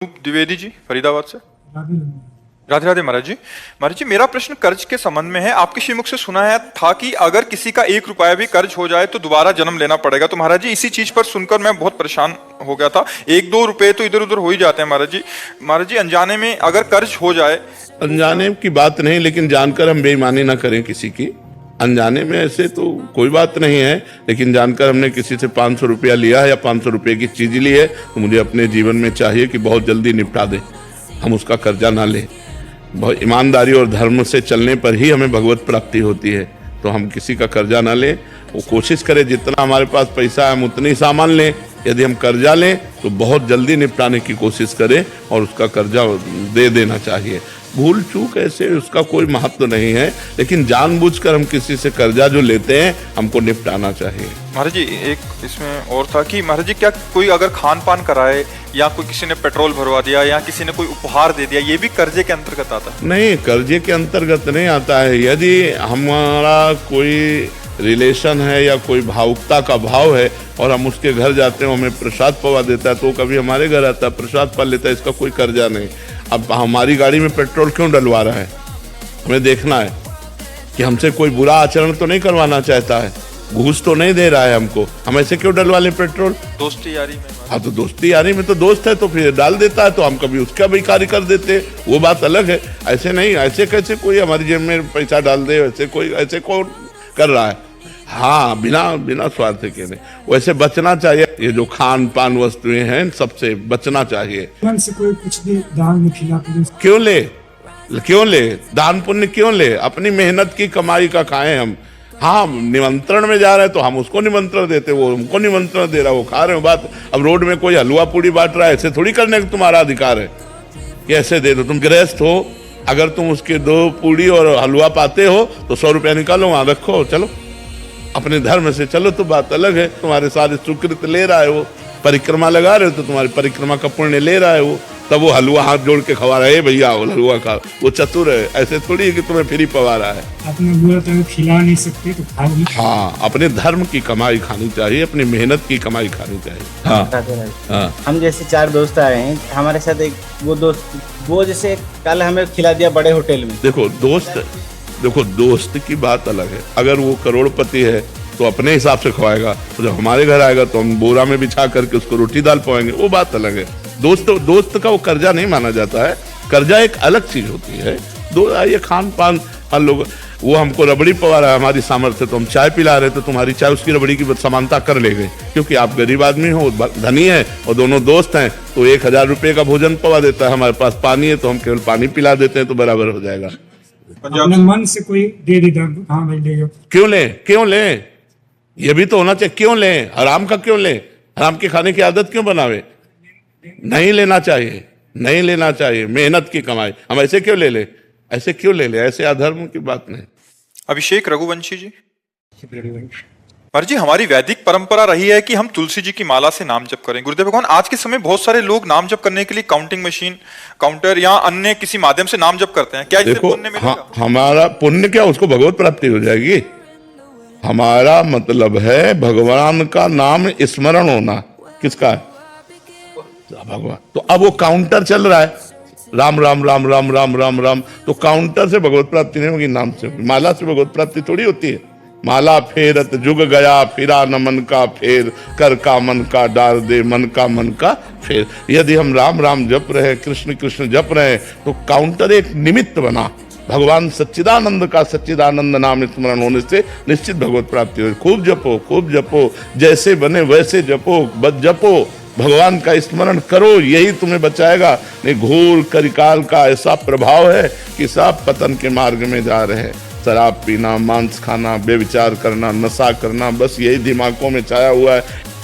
द्विवेदी जी फरीदाबाद से। राधे राधे महाराज जी। महाराज जी, मेरा प्रश्न कर्ज के संबंध में है। आपके श्रीमुख से सुना है था कि अगर किसी का 1 रुपया भी कर्ज हो जाए तो दोबारा जन्म लेना पड़ेगा। तो महाराज जी, इसी चीज पर सुनकर मैं बहुत परेशान हो गया था। 1-2 रुपए तो इधर उधर हो ही जाते हैं महाराज जी। महाराज जी, अनजाने में अगर कर्ज हो जाए। अनजाने की बात नहीं, लेकिन जानकर हम बेईमानी ना करें किसी की। अनजाने में ऐसे तो कोई बात नहीं है, लेकिन जानकर हमने किसी से 500 रुपया लिया है या 500 रुपये की चीज ली है तो मुझे अपने जीवन में चाहिए कि बहुत जल्दी निपटा दें, हम उसका कर्जा ना लें। बहुत ईमानदारी और धर्म से चलने पर ही हमें भगवत प्राप्ति होती है। तो हम किसी का कर्जा ना लें, वो कोशिश करें जितना हमारे पास पैसा है हम उतनी सामान लें। यदि हम कर्जा लें तो बहुत जल्दी निपटाने की कोशिश करें और उसका कर्जा दे देना चाहिए। भूल चूक ऐसे उसका कोई महत्व नहीं है, लेकिन जानबूझकर हम किसी से कर्जा जो लेते हैं हमको निपटाना चाहिए। महाराज जी, एक इसमें और था कि महाराज जी, क्या कोई अगर खान पान कराए या कोई किसी ने पेट्रोल भरवा दिया या किसी ने कोई उपहार दे दिया, ये भी कर्जे के अंतर्गत आता है? नहीं, कर्जे के अंतर्गत नहीं आता है। यदि हमारा कोई रिलेशन है या कोई भावुकता का भाव है और हम उसके घर जाते हैं, हमें प्रसाद पवा देता है तो कभी हमारे घर आता है, प्रसाद पा लेता है, इसका कोई कर्जा नहीं। अब हमारी गाड़ी में पेट्रोल क्यों डलवा रहा है, हमें देखना है कि हमसे कोई बुरा आचरण तो नहीं करवाना चाहता है, घूस तो नहीं दे रहा है हमको, हम ऐसे क्यों डलवा लें पेट्रोल? दोस्ती यारी में। हाँ, तो दोस्ती यारी में तो दोस्त है तो फिर डाल देता है, तो हम कभी उसका भी कार्य कर देते, वो बात अलग है। ऐसे नहीं, ऐसे कैसे कोई हमारी जेब में पैसा डाल दे, वैसे कोई ऐसे कौन कर रहा है? हाँ, बिना स्वार्थ के नहीं। वैसे बचना चाहिए, ये जो खान पान वस्तुएं हैं सबसे बचना चाहिए। मन से कोई कुछ भी दान में खिला क्यों ले दान पुण्य क्यों ले? अपनी मेहनत की कमाई का खाएं हम। हाँ, निमंत्रण में जा रहे हैं तो हम उसको निमंत्रण देते, वो हमको निमंत्रण दे रहा, वो खा रहे हो। बात अब रोड में कोई हलवा पूड़ी बांट रहा है, ऐसे थोड़ी करने का तुम्हारा अधिकार है कि ऐसे दे दो। तुम गृहस्थ हो, अगर तुम उसके 2 पूड़ी और हलवा पाते हो तो 100 रुपया निकालो, वहां रखो, चलो अपने धर्म से चलो, तो बात अलग है। तुम्हारे सारे सुकृत ले रहा है वो, परिक्रमा लगा रहे हो तो तुम्हारी परिक्रमा का पुण्य ले रहा है वो, तब वो हलवा हाथ जोड़ के खवा रहा है, भैया वो हलवा खा, वो चतुर है। ऐसे थोड़ी है कि तुम्हें फ्री पवा रहा है। अपने बुरा तो खिला नहीं सकते तो खाओ नहीं। हाँ, अपने धर्म की कमाई खानी चाहिए, अपनी मेहनत की कमाई खानी चाहिए। हाँ। हम जैसे 4 दोस्त आए हैं, हमारे साथ एक वो दोस्त, वो जैसे कल हमें खिला दिया बड़े होटल में। देखो दोस्त की बात अलग है। अगर वो करोड़पति है तो अपने हिसाब से खवाएगा, तो जब हमारे घर आएगा तो हम बोरा में बिछा करके उसको रोटी दाल पवाएंगे, वो बात अलग है। दोस्त का वो कर्जा नहीं माना जाता है। कर्जा एक अलग चीज होती है। ये खान पान लोग, वो हमको रबड़ी पवा रहा है, हमारी सामर्थ्य, तो हम चाय पिला रहे तो तुम्हारी चाय उसकी रबड़ी की समानता कर ले गए, क्योंकि आप गरीब आदमी हो, धनी है और दोनों दोस्त हैं, तो 1000 रुपये का भोजन पवा देता है, हमारे पास पानी है तो हम केवल पानी पिला देते हैं, तो बराबर हो जाएगा। अपने मन से कोई दे दे, हाँ भाई ले लो। क्यों ले? ये भी तो होना चाहिए। क्यों ले? हराम का क्यों ले? हराम के खाने की आदत क्यों बनावे? नहीं लेना चाहिए। मेहनत की कमाई हम ऐसे क्यों ले ले? ऐसे अधर्म की बात नहीं। अभिषेक रघुवंशी जी। महाराज जी, हमारी वैदिक परंपरा रही है कि हम तुलसी जी की माला से नाम जप करें। गुरुदेव भगवान, आज के समय बहुत सारे लोग नाम जप करने के लिए काउंटिंग मशीन, काउंटर या अन्य किसी माध्यम से नाम जप करते हैं। क्या इससे पुण्य मिलेगा? हमारा पुण्य क्या, उसको भगवत प्राप्ति हो जाएगी। हमारा मतलब है भगवान का नाम स्मरण होना। किसका है? भगवान। तो अब वो काउंटर चल रहा है, राम राम राम राम राम राम राम, तो काउंटर से भगवत प्राप्ति नहीं होगी, नाम से। माला से भगवत प्राप्ति थोड़ी होती है। माला फेरत जुग गया, फिरा न मन का फेर, कर का मन का डाल दे, मन का फेर। यदि हम राम राम जप रहे, कृष्ण कृष्ण जप रहे, तो काउंटर एक निमित्त बना। भगवान सच्चिदानंद का सच्चिदानंद नाम स्मरण होने से निश्चित भगवत प्राप्ति हो। खूब जपो, जैसे बने वैसे जपो, बस जपो, भगवान का स्मरण करो, यही तुम्हें बचाएगा। नहीं, घोर कलिकाल का ऐसा प्रभाव है कि सब पतन के मार्ग में जा रहे हैं। शराब पीना, मांस खाना, बेविचार करना, नशा करना, बस यही दिमागों में छाया हुआ है।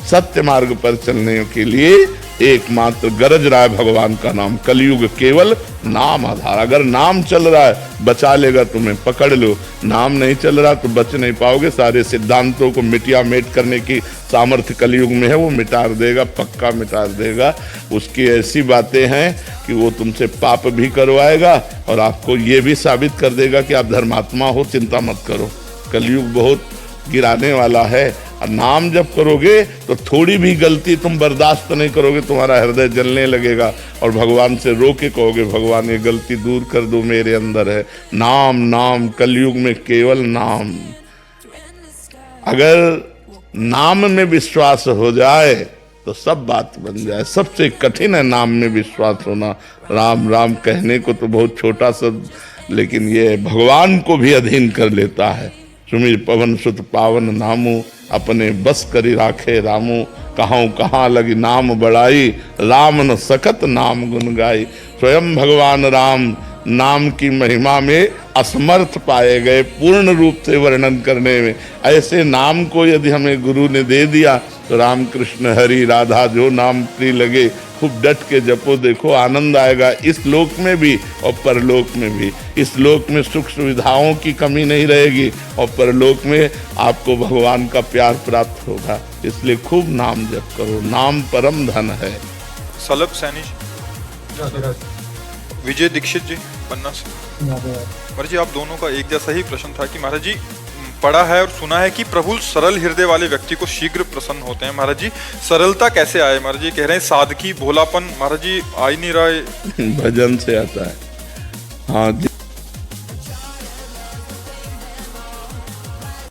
सत्य मार्ग पर चलने के लिए एकमात्र गरज रहा है भगवान का नाम। कलयुग केवल नाम आधार। अगर नाम चल रहा है बचा लेगा तुम्हें, पकड़ लो। नाम नहीं चल रहा तो बच नहीं पाओगे। सारे सिद्धांतों को मिट करने की सामर्थ्य कलयुग में है, वो मिटा देगा, पक्का मिटा देगा। उसकी ऐसी बातें हैं कि वो तुमसे पाप भी करवाएगा और आपको ये भी साबित कर देगा कि आप धर्मात्मा हो, चिंता मत करो। कलयुग बहुत गिराने वाला है। और नाम जब करोगे तो थोड़ी भी गलती तुम बर्दाश्त नहीं करोगे, तुम्हारा हृदय जलने लगेगा और भगवान से रो के कहोगे भगवान ये गलती दूर कर दो, मेरे अंदर है। नाम नाम कलयुग में केवल नाम। अगर नाम में विश्वास हो जाए तो सब बात बन जाए। सबसे कठिन है नाम में विश्वास होना। राम राम कहने को तो बहुत छोटा शब्द, लेकिन ये भगवान को भी अधीन कर लेता है। सुमिर पवन सुत पावन नामू, अपने बस करी राखे रामू। कहाँ कहाँ लगी नाम बड़ाई, राम न सकत नाम गुन गाई। स्वयं भगवान राम नाम की महिमा में असमर्थ पाए गए पूर्ण रूप से वर्णन करने में। ऐसे नाम को यदि हमें गुरु ने दे दिया तो राम कृष्ण हरि राधा जो नाम प्रिय लगे खूब डट के जपो, देखो आनंद आएगा इस लोक में भी और परलोक में भी। इस लोक में सुख सुविधाओं की कमी नहीं रहेगी और परलोक में आपको भगवान का प्यार प्राप्त होगा। इसलिए खूब नाम जप करो, नाम परम धन है। सलभ सैनी जी, विजय दीक्षित जी पन्ना से। महाराज जी आप दोनों का एक जैसा ही प्रश्न था कि महाराज जी पढ़ा है और सुना है कि प्रभु सरल हृदय वाले व्यक्ति को शीघ्र प्रसन्न होते हैं। महाराज जी सरलता कैसे आए? महाराज जी कह रहे हैं सादगी भोलापन, महाराज जी आ ही नहीं रहा है। भजन से आता है। हाँ जी।